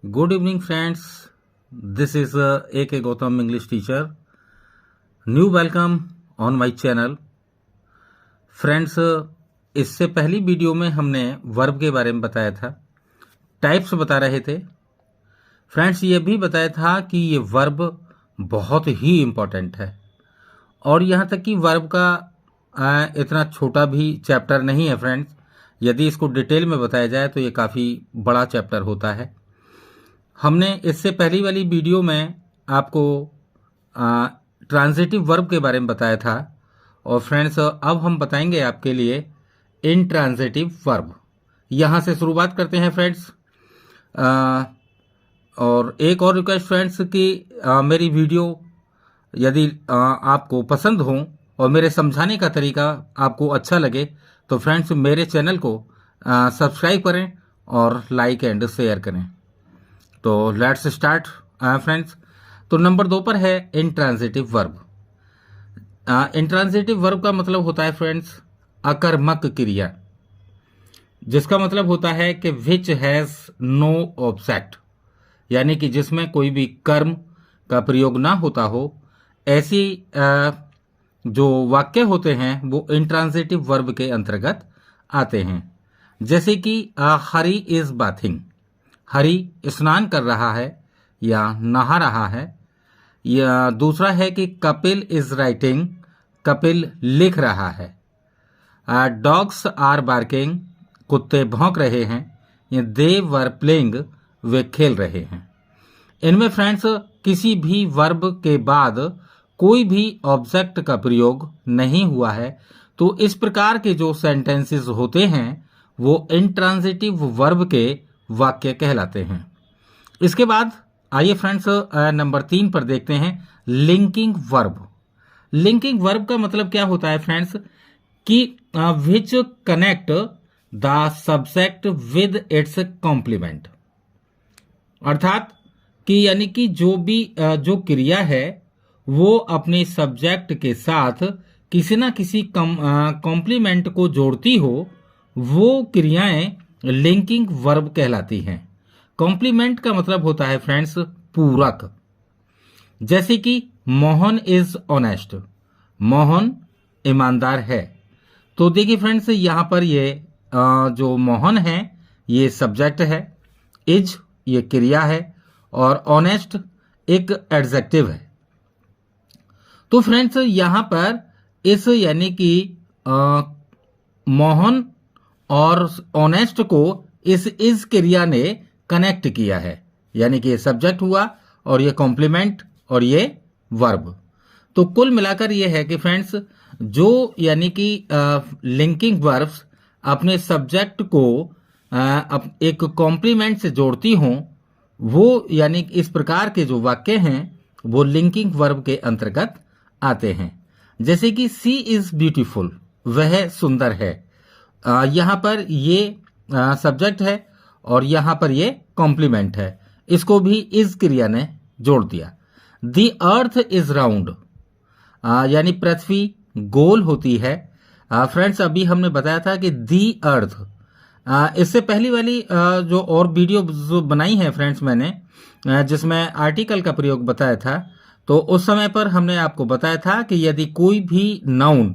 Good evening, friends. This is A.K. Gautam, English teacher. New welcome on my channel. Friends, इससे पहली video में हमने verb के बारे में बताया था, टाइप्स बता रहे थे. फ्रेंड्स, ये भी बताया था कि ये वर्ब बहुत ही इम्पोर्टेंट है और यहाँ तक कि वर्ब का इतना छोटा भी चैप्टर नहीं है. फ्रेंड्स, यदि इसको डिटेल में बताया जाए तो ये काफ़ी बड़ा चैप्टर होता है. हमने इससे पहली वाली वीडियो में आपको ट्रांजिटिव वर्ब के बारे में बताया था और फ्रेंड्स अब हम बताएंगे आपके लिए इनट्रांजिटिव वर्ब. यहाँ से शुरुआत करते हैं फ्रेंड्स. और एक और रिक्वेस्ट फ्रेंड्स कि मेरी वीडियो यदि आपको पसंद हो और मेरे समझाने का तरीका आपको अच्छा लगे तो फ्रेंड्स मेरे चैनल को सब्सक्राइब करें और लाइक एंड शेयर करें. तो लेट्स स्टार्ट फ्रेंड्स. तो नंबर 2 पर है इनट्रांजिटिव वर्ब. इनट्रांजिटिव वर्ब का मतलब होता है फ्रेंड्स अकर्मक क्रिया, जिसका मतलब होता है कि विच हैज नो ऑब्जेक्ट, यानी कि जिसमें कोई भी कर्म का प्रयोग ना होता हो. ऐसी जो वाक्य होते हैं वो इनट्रांजिटिव वर्ब के अंतर्गत आते हैं. जैसे कि हरी इज बाथिंग, हरी स्नान कर रहा है या नहा रहा है. या दूसरा है कि कपिल इज राइटिंग, कपिल लिख रहा है. डॉग्स आर बार्किंग, कुत्ते भौंक रहे हैं. या दे वर प्लेइंग, वे खेल रहे हैं. इनमें फ्रेंड्स किसी भी वर्ब के बाद कोई भी ऑब्जेक्ट का प्रयोग नहीं हुआ है. तो इस प्रकार के जो सेंटेंसेस होते हैं वो इनट्रांजिटिव वर्ब के वाक्य कहलाते हैं. इसके बाद आइए फ्रेंड्स नंबर 3 पर देखते हैं लिंकिंग वर्ब. लिंकिंग वर्ब का मतलब क्या होता है फ्रेंड्स कि which connect the subject with its complement. अर्थात कि यानी कि जो भी जो क्रिया है वो अपने सब्जेक्ट के साथ किसी ना किसी कॉम्प्लीमेंट को जोड़ती हो, वो क्रियाएं लिंकिंग वर्ब कहलाती हैं. कॉम्प्लीमेंट का मतलब होता है फ्रेंड्स पूरक. जैसे कि मोहन इज ऑनेस्ट, मोहन ईमानदार है. तो देखिए फ्रेंड्स यहाँ पर ये जो मोहन है ये सब्जेक्ट है, इज ये क्रिया है और ऑनेस्ट एक एडजेक्टिव है. तो फ्रेंड्स यहाँ पर इस यानी कि मोहन और ऑनेस्ट को इस क्रिया ने कनेक्ट किया है, यानी कि ये सब्जेक्ट हुआ और ये कॉम्प्लीमेंट और ये वर्ब. तो कुल मिलाकर ये है कि फ्रेंड्स जो यानी कि लिंकिंग वर्ब्स अपने सब्जेक्ट को एक कॉम्प्लीमेंट से जोड़ती हों, वो यानी इस प्रकार के जो वाक्य हैं वो लिंकिंग वर्ब के अंतर्गत आते हैं. जैसे कि सी इज ब्यूटीफुल, वह सुंदर है. यहाँ पर ये सब्जेक्ट है और यहाँ पर ये कॉम्प्लीमेंट है, इसको भी इस क्रिया ने जोड़ दिया. द अर्थ इज राउंड, यानी पृथ्वी गोल होती है. फ्रेंड्स अभी हमने बताया था कि दी अर्थ, इससे पहली वाली जो और वीडियो जो बनाई है फ्रेंड्स मैंने, जिसमें आर्टिकल का प्रयोग बताया था, तो उस समय पर हमने आपको बताया था कि यदि कोई भी नाउन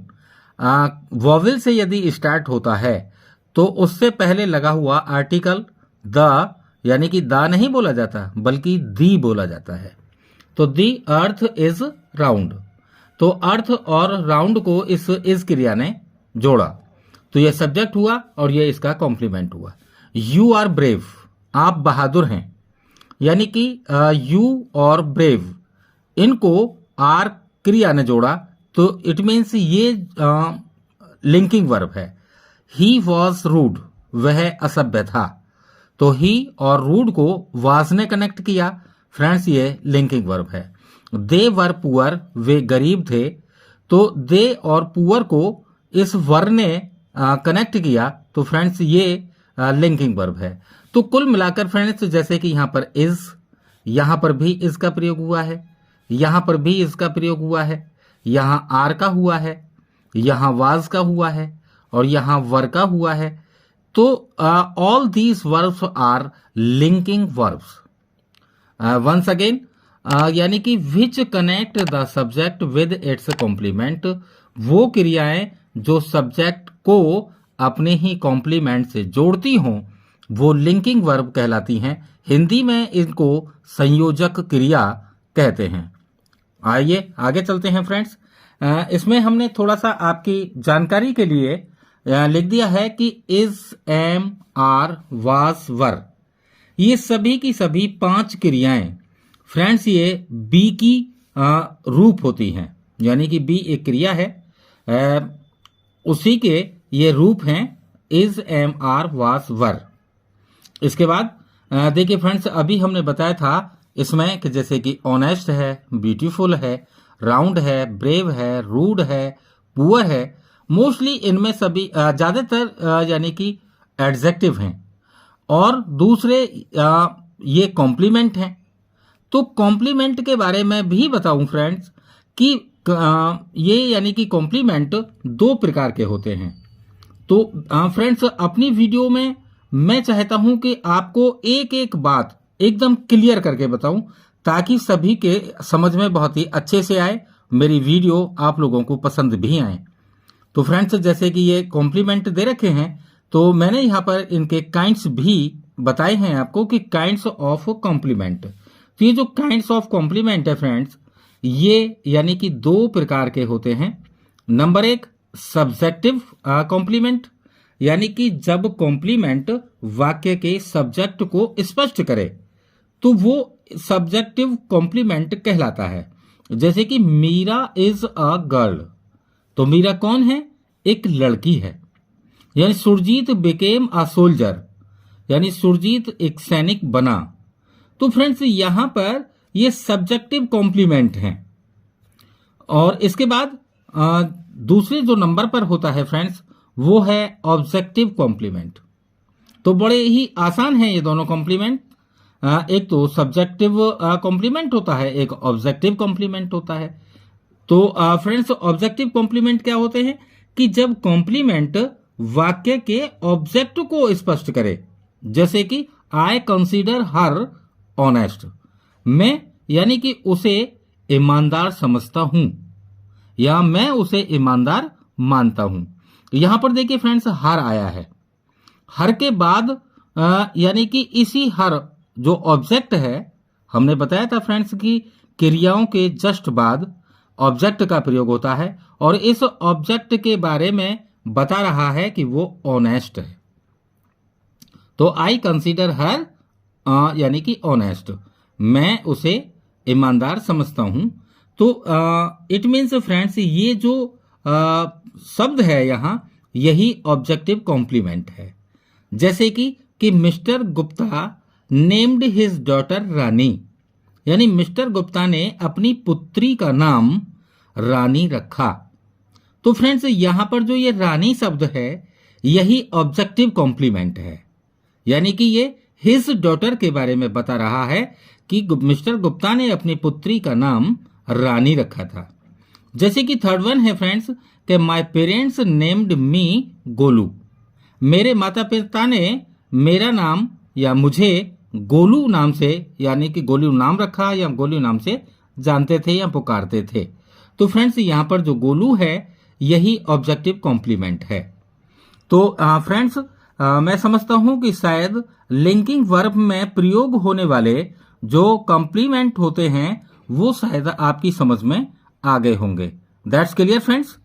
वॉवेल से यदि स्टार्ट होता है तो उससे पहले लगा हुआ आर्टिकल द, यानी कि दा नहीं बोला जाता बल्कि दी बोला जाता है. तो दी अर्थ इज राउंड, तो अर्थ और राउंड को इस क्रिया ने जोड़ा, तो यह सब्जेक्ट हुआ और यह इसका कॉम्प्लीमेंट हुआ. यू आर ब्रेव, आप बहादुर हैं, यानी कि यू और ब्रेव इनको आर क्रिया ने जोड़ा, तो इट मीन्स ये लिंकिंग वर्ब है. ही वॉज रूड, वह असभ्य था, तो ही और रूड को वाज ने कनेक्ट किया. फ्रेंड्स ये लिंकिंग वर्ब है. दे वर पुअर, वे गरीब थे, तो दे और पुअर को इस वर ने कनेक्ट किया, तो फ्रेंड्स ये लिंकिंग वर्ब है. तो कुल मिलाकर फ्रेंड्स जैसे कि यहाँ पर इज, यहाँ पर भी इज का प्रयोग हुआ है, यहाँ पर भी इसका प्रयोग हुआ है, यहाँ आर का हुआ है, यहाँ वाज का हुआ है और यहाँ वर का हुआ है. तो all these verbs are linking verbs. Once again, यानी कि which connect the subject with its complement, वो क्रियाएं जो सब्जेक्ट को अपने ही कॉम्प्लीमेंट से जोड़ती हों वो लिंकिंग वर्ब कहलाती हैं। हिंदी में इनको संयोजक क्रिया कहते हैं। आइए आगे चलते हैं फ्रेंड्स। इसमें हमने थोड़ा सा आपकी जानकारी के लिए लिख दिया है कि इज, एम, आर, वाज, वर, ये सभी की सभी 5 क्रियाएं फ्रेंड्स ये बी की रूप होती हैं। यानी कि बी एक क्रिया है, उसी के ये रूप हैं इज, एम, आर, वाज, वर। इसके बाद देखिए फ्रेंड्स, अभी हमने बताया था इसमें कि जैसे कि ऑनेस्ट है, ब्यूटीफुल है, राउंड है, ब्रेव है, रूड है, पुअर है, मोस्टली इनमें सभी ज्यादातर यानी कि एडजेक्टिव हैं और दूसरे ये कॉम्प्लीमेंट हैं। तो कॉम्प्लीमेंट के बारे में भी बताऊं फ्रेंड्स कि ये यानी कि कॉम्प्लीमेंट 2 प्रकार के होते हैं। तो फ्रेंड्स अपनी वीडियो में मैं चाहता हूं कि आपको एक एक बात एकदम क्लियर करके बताऊं ताकि सभी के समझ में बहुत ही अच्छे से आए, मेरी वीडियो आप लोगों को पसंद भी आए। तो फ्रेंड्स जैसे कि ये कॉम्प्लीमेंट दे रखे हैं तो मैंने यहाँ पर इनके काइंड्स भी बताए हैं आपको कि काइंड्स ऑफ कॉम्प्लीमेंट। तो ये जो काइंड्स ऑफ कॉम्प्लीमेंट है फ्रेंड्स ये यानी कि 2 प्रकार के होते हैं। नंबर 1 सब्जेक्टिव कॉम्प्लीमेंट, यानी कि जब कॉम्प्लीमेंट वाक्य के सब्जेक्ट को स्पष्ट करे तो वो सब्जेक्टिव कॉम्प्लीमेंट कहलाता है। जैसे कि मीरा इज अ गर्ल, तो मीरा कौन है? एक लड़की है। यानी सुरजीत बिकेम अ सोल्जर, यानी सुरजीत एक सैनिक बना। तो फ्रेंड्स यहां पर ये सब्जेक्टिव कॉम्प्लीमेंट हैं। और इसके बाद दूसरे जो नंबर पर होता है फ्रेंड्स वो है ऑब्जेक्टिव कॉम्प्लीमेंट। तो बड़े ही आसान है ये दोनों कॉम्प्लीमेंट। एक तो सब्जेक्टिव कॉम्प्लीमेंट होता है, एक ऑब्जेक्टिव कॉम्प्लीमेंट होता है। तो फ्रेंड्स ऑब्जेक्टिव कॉम्प्लीमेंट क्या होते हैं कि जब कॉम्प्लीमेंट वाक्य के ऑब्जेक्ट को स्पष्ट करे, जैसे कि आई कंसीडर हर ऑनेस्ट, मैं यानी कि उसे ईमानदार समझता हूं या मैं उसे ईमानदार मानता हूं। यहां पर देखिए फ्रेंड्स हर आया है, हर के बाद यानी कि इसी हर जो ऑब्जेक्ट है, हमने बताया था फ्रेंड्स कि क्रियाओं के जस्ट बाद ऑब्जेक्ट का प्रयोग होता है और इस ऑब्जेक्ट के बारे में बता रहा है कि वो ऑनेस्ट है। तो आई कंसीडर हर यानी कि ऑनेस्ट, मैं उसे ईमानदार समझता हूं। तो इट मीन्स फ्रेंड्स ये जो शब्द है यहां यही ऑब्जेक्टिव कॉम्प्लीमेंट है। जैसे कि mister Gupta named his daughter Rani, यानी मिस्टर गुप्ता ने अपनी पुत्री का नाम रानी रखा। तो फ्रेंड्स यहां पर जो ये रानी शब्द है यही ऑब्जेक्टिव कॉम्प्लीमेंट है, यानी कि ये हिज डॉटर के बारे में बता रहा है कि मिस्टर गुप्ता ने अपनी पुत्री का नाम रानी रखा था। जैसे कि थर्ड वन है फ्रेंड्स कि माय पेरेंट्स नेम्ड मी गोलू, मेरे माता पिता ने मेरा नाम या मुझे गोलू नाम से यानी कि गोलू नाम रखा या गोलू नाम से जानते थे या पुकारते थे। तो फ्रेंड्स यहां पर जो गोलू है यही ऑब्जेक्टिव कॉम्प्लीमेंट है। तो फ्रेंड्स मैं समझता हूं कि शायद लिंकिंग वर्ब में प्रयोग होने वाले जो कॉम्प्लीमेंट होते हैं वो शायद आपकी समझ में आ गए होंगे। That's clear friends.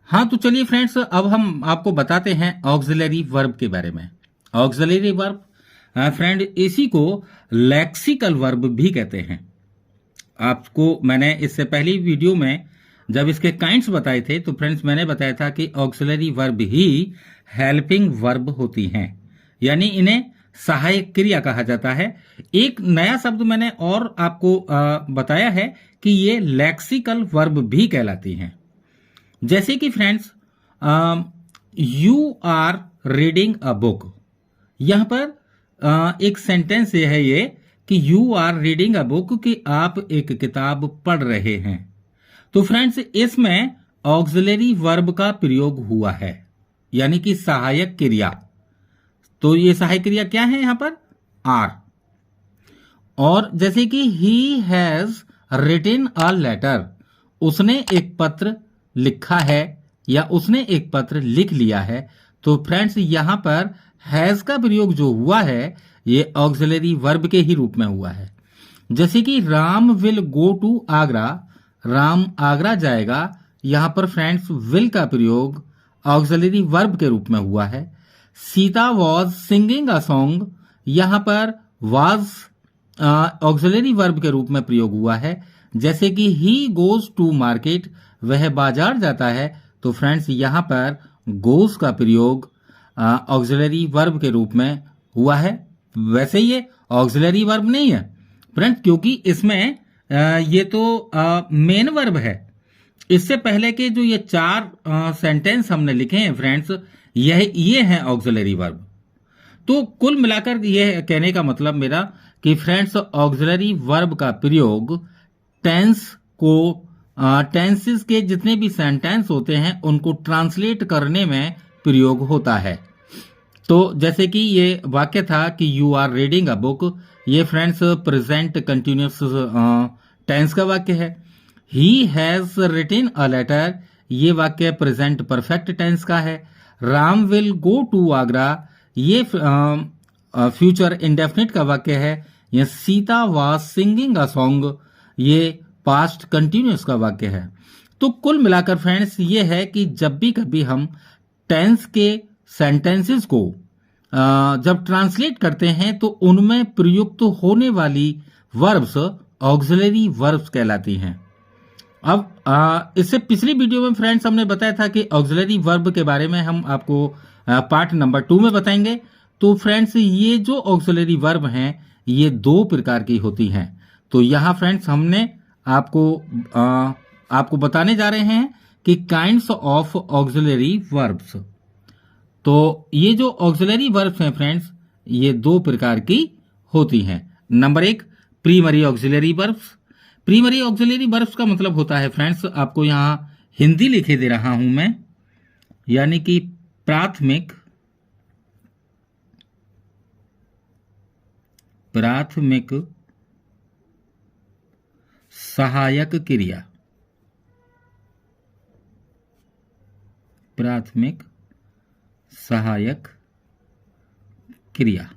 हाँ तो चलिए फ्रेंड्स अब हम आपको बताते हैं ऑक्सिलरी वर्ब के बारे में। ऑक्सिलरी वर्ब फ्रेंड इसी को लेक्सिकल वर्ब भी कहते हैं। आपको मैंने इससे पहली वीडियो में जब इसके काइंड्स बताए थे तो फ्रेंड्स मैंने बताया था कि ऑक्सिलरी वर्ब ही हेल्पिंग वर्ब होती हैं, यानी इन्हें सहायक क्रिया कहा जाता है। एक नया शब्द मैंने और आपको बताया है कि ये लेक्सिकल वर्ब भी कहलाती हैं। जैसे कि friends you are reading a book, यहां पर एक सेंटेंस है ये कि you are reading a book, कि आप एक किताब पढ़ रहे हैं। तो फ्रेंड्स इसमें ऑक्सिलरी वर्ब का प्रयोग हुआ है, यानी कि सहायक क्रिया। तो ये सहायक क्रिया क्या है यहां पर? आर। और जैसे कि he has written a letter, उसने एक पत्र लिखा है या उसने एक पत्र लिख लिया है। तो फ्रेंड्स यहां पर हैज का प्रयोग जो हुआ है ये ऑक्सिलरी वर्ब के ही रूप में हुआ है। जैसे कि Ram will go to Agra, Ram Agra जाएगा, यहां पर फ्रेंड्स विल का प्रयोग ऑक्सिलरी वर्ब के रूप में हुआ है। Sita was singing a song, यहां पर वॉज ऑक्सिलरी वर्ब के रूप में प्रयोग हुआ है। जैसे कि ही गोज टू मार्केट, वह बाजार जाता है, तो फ्रेंड्स यहां पर गोज का प्रयोग ऑक्सिलरी वर्ब के रूप में हुआ है। वैसे ये ऑक्सिलरी वर्ब नहीं है फ्रेंड्स, क्योंकि इसमें ये तो मेन वर्ब है। इससे पहले के जो ये 4 सेंटेंस हमने लिखे हैं फ्रेंड्स, ये हैं ऑक्सिलरी वर्ब। तो कुल मिलाकर यह कहने का मतलब मेरा कि फ्रेंड्स ऑक्सिलरी वर्ब का प्रयोग टेंस को टेंसेस के जितने भी सेंटेंस होते हैं उनको ट्रांसलेट करने में प्रयोग होता है। तो जैसे कि ये वाक्य था कि you are reading a book, ये फ्रेंड्स प्रेजेंट कंटिन्यूअस टेंस का वाक्य है। He has written a letter, ये वाक्य प्रेजेंट परफेक्ट टेंस का है। Ram will go to Agra, ये फ्यूचर इंडेफिनिट का वाक्य है। ये Sita was singing a song, ये पास्ट कंटिन्यूअस का वाक्य है। तो कुल मिलाकर फ्रेंड्स ये है कि जब भी कभी हम टेंस के सेंटेंसेस को जब ट्रांसलेट करते हैं तो उनमें प्रयुक्त होने वाली वर्ब्स ऑक्सिलरी वर्ब्स कहलाती हैं। अब इससे पिछली वीडियो में फ्रेंड्स हमने बताया था कि ऑक्सिलरी वर्ब के बारे में हम आपको पार्ट नंबर 2 में बताएंगे। तो फ्रेंड्स ये जो ऑक्सिलरी वर्ब हैं ये 2 प्रकार की होती हैं। तो यहाँ फ्रेंड्स हमने आपको बताने जा रहे हैं कि काइंड्स ऑफ ऑक्सिलरी वर्ब्स। तो ये जो ऑक्सिलरी वर्ब्स हैं फ्रेंड्स ये 2 प्रकार की होती हैं। Number 1 primary auxiliary verbs. Primary auxiliary verbs का मतलब होता है फ्रेंड्स, आपको यहां हिंदी लिखे दे रहा हूं मैं, यानी कि प्राथमिक सहायक क्रिया, प्राथमिक सहायक क्रियाएं।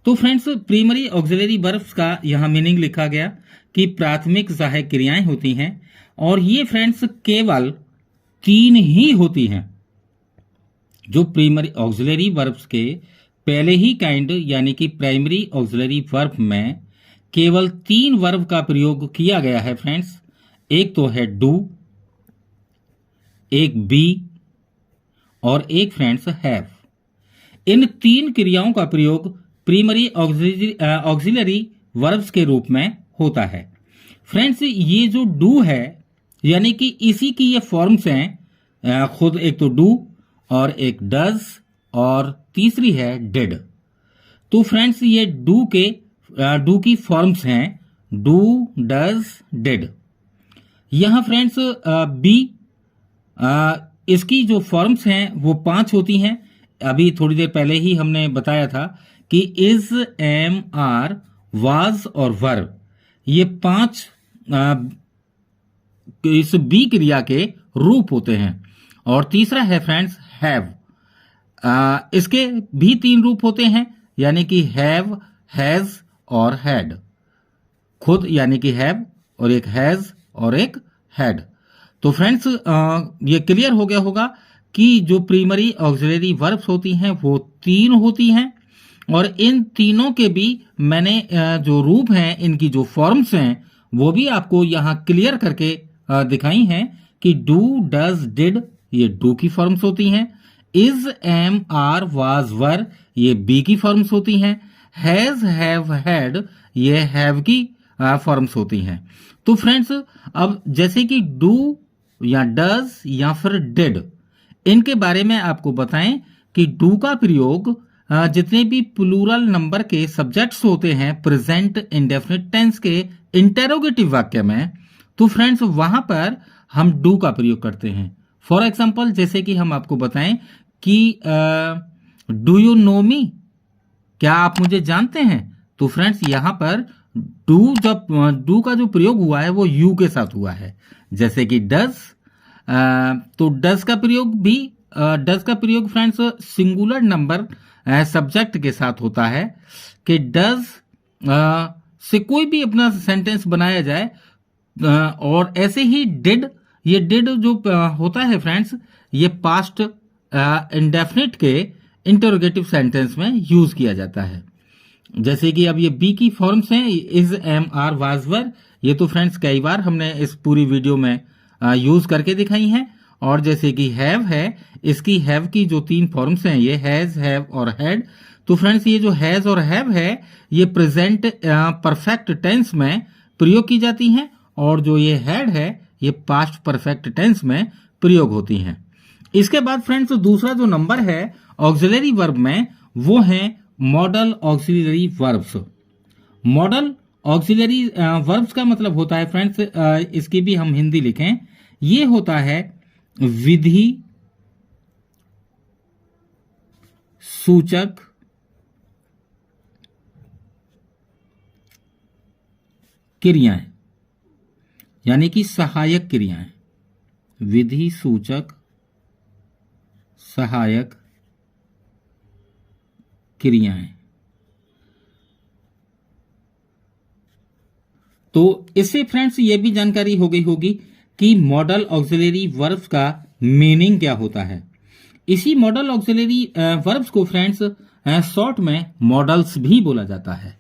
तो फ्रेंड्स प्राइमरी ऑक्सिलरी वर्ब्स का यहां मीनिंग लिखा गया कि प्राथमिक सहायक क्रियाएं होती हैं और ये फ्रेंड्स केवल 3 ही होती हैं। जो प्राइमरी ऑक्सिलरी वर्ब्स के पहले ही काइंड यानी कि प्राइमरी ऑक्सिलरी वर्ब में केवल 3 वर्ब का प्रयोग किया गया है फ्रेंड्स। एक तो है डू, एक बी और एक फ्रेंड्स हैव। इन 3 क्रियाओं का प्रयोग प्राइमरी ऑक्सिलरी वर्ब्स के रूप में होता है। फ्रेंड्स ये जो डू है यानी कि इसी की ये फॉर्म्स हैं खुद, एक तो डू और एक डज और तीसरी है डिड। तो फ्रेंड्स ये डू की फॉर्म्स हैं डू, डज, डिड। यहां फ्रेंड्स बी इसकी जो फॉर्म्स हैं वो 5 होती हैं। अभी थोड़ी देर पहले ही हमने बताया था कि इज, एम, आर, वाज और वर, ये 5 इस बी क्रिया के रूप होते हैं। और तीसरा है फ्रेंड्स हैव, इसके भी 3 रूप होते हैं यानी कि हैव, हैज और हैड। खुद यानी कि हैव और एक हैज और एक हैड। तो फ्रेंड्स ये क्लियर हो गया होगा कि जो प्राइमरी ऑक्सिलरी वर्ब्स होती हैं वो 3 होती हैं और इन तीनों के भी मैंने जो रूप हैं, इनकी जो फॉर्म्स हैं वो भी आपको यहां क्लियर करके दिखाई हैं कि डू, डज, डिड ये डू की फॉर्म्स होती हैं। इज, एम, आर, वाज, वर ये बी की फॉर्म्स होती हैं। हैज, हैव, हैड ये हैव की फॉर्म्स होती हैं। तो फ्रेंड्स अब जैसे कि डू या डज या फिर डिड, इनके बारे में आपको बताएं कि डू का प्रयोग जितने भी प्लूरल नंबर के सब्जेक्ट्स होते हैं प्रेजेंट इंडेफिनिट टेंस के इंटेरोगेटिव वाक्य में, तो फ्रेंड्स वहां पर हम डू का प्रयोग करते हैं। फॉर एग्जाम्पल जैसे कि हम आपको बताएं कि डू यू नो मी, क्या आप मुझे जानते हैं। तो फ्रेंड्स यहाँ पर डू, जब डू का जो प्रयोग हुआ है वो यू के साथ हुआ है, जैसे कि डज। तो डज का प्रयोग भी, डज का प्रयोग फ्रेंड्स सिंगुलर नंबर सब्जेक्ट के साथ होता है कि डज से कोई भी अपना सेंटेंस बनाया जाए। और ऐसे ही डिड, ये डिड जो होता है फ्रेंड्स, ये पास्ट इंडेफिनिट के इंटरोगेटिव सेंटेंस में यूज किया जाता है। जैसे कि अब ये बी की फॉर्म्स हैं, इज, एम, आर, वाज, वर, ये तो फ्रेंड्स कई बार हमने इस पूरी वीडियो में यूज करके दिखाई हैं। और जैसे कि हैव है, इसकी हैव की जो 3 फॉर्म्स हैं, ये हैज, हैव और हैड। तो फ्रेंड्स ये जो हैज और हैव है, ये प्रेजेंट परफेक्ट टेंस में प्रयोग की जाती हैं, और जो ये हैड है, ये पास्ट परफेक्ट टेंस में प्रयोग होती हैं। इसके बाद फ्रेंड्स दूसरा जो नंबर है ऑक्सिलरी वर्ब में, वो है model auxiliary verbs. Model auxiliary verbs का मतलब होता है फ्रेंड्स, इसकी भी हम हिंदी लिखें, ये होता है विधि सूचक क्रियाएं, यानी कि सहायक क्रियाएं। विधि सूचक सहायक क्रियाएं। तो इससे फ्रेंड्स ये भी जानकारी हो गई होगी कि मॉडल ऑक्सिलरी वर्ब्स का मीनिंग क्या होता है। इसी मॉडल ऑक्सिलरी वर्ब्स को फ्रेंड्स शॉर्ट में मॉडल्स भी बोला जाता है।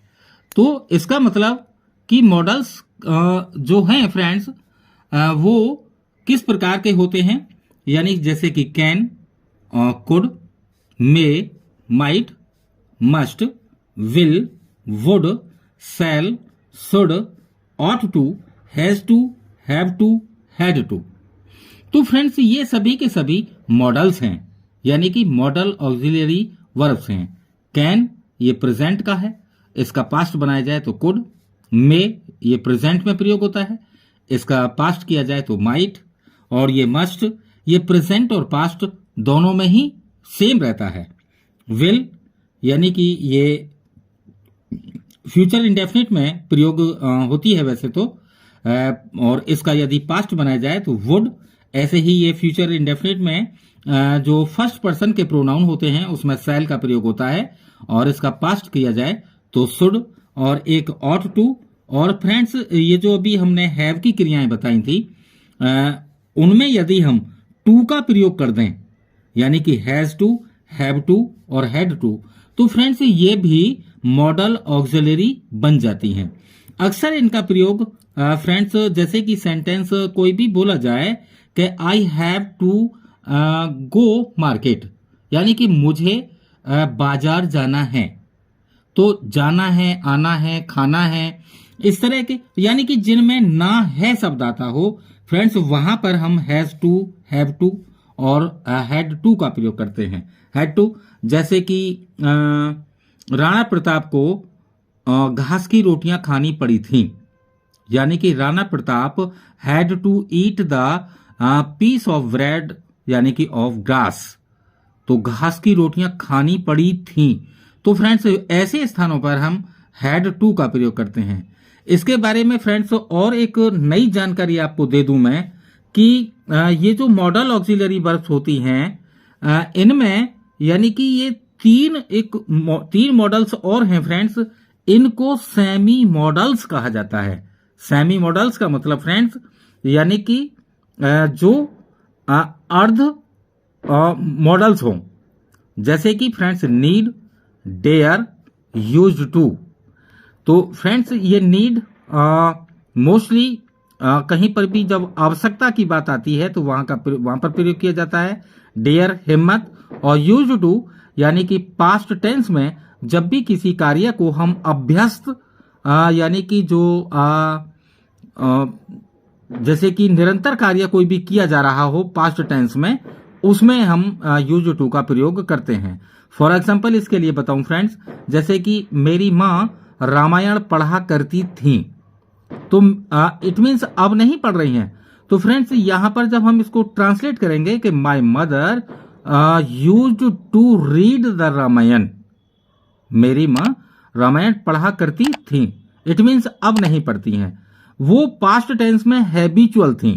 तो इसका मतलब कि मॉडल्स जो हैं फ्रेंड्स, वो किस प्रकार के होते हैं, यानी जैसे कि can, could, may, might, must, will, would, shall, should, ought to, has to, have to, had to. तो फ्रेंड्स ये सभी के सभी मॉडल्स हैं, यानी कि मॉडल ऑक्सिलरी वर्ब्स हैं। कैन ये प्रेजेंट का है, इसका पास्ट बनाया जाए तो कुड। मे ये प्रेजेंट में प्रयोग होता है, इसका पास्ट किया जाए तो माइट। और ये मस्ट, ये प्रेजेंट और पास्ट दोनों में ही सेम रहता है। विल यानी कि ये फ्यूचर इंडेफिनिट में प्रयोग होती है वैसे तो, और इसका यदि पास्ट बनाया जाए तो वुड। ऐसे ही ये फ्यूचर इंडेफिनिट में जो फर्स्ट पर्सन के प्रोनाउन होते हैं उसमें शैल का प्रयोग होता है, और इसका पास्ट किया जाए तो शुड। और एक ऑट टू। और फ्रेंड्स ये जो अभी हमने हैव की क्रियाएं बताई थी, उनमें यदि हम टू का प्रयोग कर दें, यानी कि हैज टू, हैव टू और हैड टू, तो फ्रेंड्स ये भी मॉडल ऑक्सिलरी बन जाती हैं। अक्सर इनका प्रयोग फ्रेंड्स जैसे कि सेंटेंस कोई भी बोला जाए कि I have to go market, यानी कि मुझे बाजार जाना है। तो जाना है, आना है, खाना है, इस तरह के, यानी कि जिनमें ना है शब्द आता हो फ्रेंड्स, वहां पर हम हैज टू, हैव टू और हैड टू का प्रयोग करते हैं। हैड टू, जैसे कि राणा प्रताप को घास की रोटियां खानी पड़ी थीं, यानी कि Rana Pratap had to eat the piece of bread, यानी कि ऑफ ग्रास। तो घास की रोटियां खानी पड़ी थीं। तो फ्रेंड्स ऐसे स्थानों पर हम हैड टू का प्रयोग करते हैं। इसके बारे में फ्रेंड्स और एक नई जानकारी आपको दे दूं मैं कि ये जो मॉडल ऑक्सिलरी वर्ब्स होती हैं, इनमें यानी कि ये तीन मॉडल्स और हैं फ्रेंड्स, इनको सेमी मॉडल्स कहा जाता है। सेमी मॉडल्स का मतलब फ्रेंड्स यानी कि जो अर्ध मॉडल्स हों, जैसे कि friends need, dare, used to. तो फ्रेंड्स ये नीड मोस्टली कहीं पर भी जब आवश्यकता की बात आती है तो वहां पर प्रयोग किया जाता है। डेयर हिम्मत, और यूज्ड टू यानी कि पास्ट टेंस में जब भी किसी कार्य को हम अभ्यस्त यानी कि जो जैसे कि निरंतर कार्य कोई भी किया जा रहा हो पास्ट टेंस में, उसमें हम यूज्ड टू का प्रयोग करते हैं। फॉर एग्जाम्पल इसके लिए बताऊं फ्रेंड्स, जैसे कि मेरी माँ रामायण पढ़ा करती थी, तो इट मीन्स अब नहीं पढ़ रही हैं। तो फ्रेंड्स यहां पर जब हम इसको ट्रांसलेट करेंगे कि my mother used to read the Ramayana. मेरी माँ रामायण पढ़ा करती थी। इट मीन्स अब नहीं पढ़ती हैं। वो पास्ट टेंस में हैबिचुअल थी।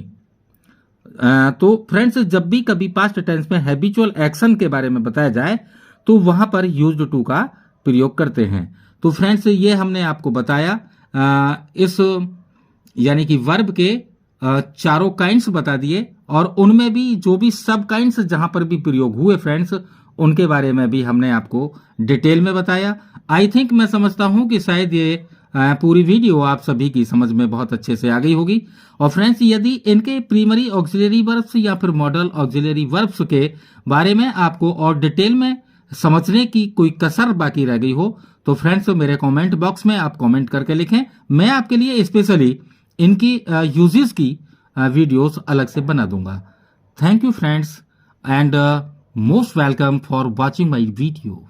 तो फ्रेंड्स, जब भी कभी पास्ट टेंस में हैबिचुअल एक्शन के बारे में बताया जाए तो वहां पर यूज्ड टू का प्रयोग करते हैं। तो फ्रेंड्स, ये हमने आपको बताया इस यानी कि वर्ब के चारों काइंड्स बता दिए, और उनमें भी जो भी सब काइंड्स जहां पर भी प्रयोग हुए फ्रेंड्स, उनके बारे में भी हमने आपको डिटेल में बताया। आई थिंक, मैं समझता हूं कि शायद ये पूरी वीडियो आप सभी की समझ में बहुत अच्छे से आ गई होगी। और फ्रेंड्स, यदि इनके प्राइमरी ऑक्सिलरी वर्ब्स या फिर मॉडल ऑक्सिलरी वर्ब्स के बारे में आपको और डिटेल में समझने की कोई कसर बाकी रह गई हो तो फ्रेंड्स, मेरे कमेंट बॉक्स में आप कमेंट करके लिखें। मैं आपके लिए स्पेशली इनकी यूजेस की वीडियोस अलग से बना दूंगा। Thank you friends, and most welcome for watching my video.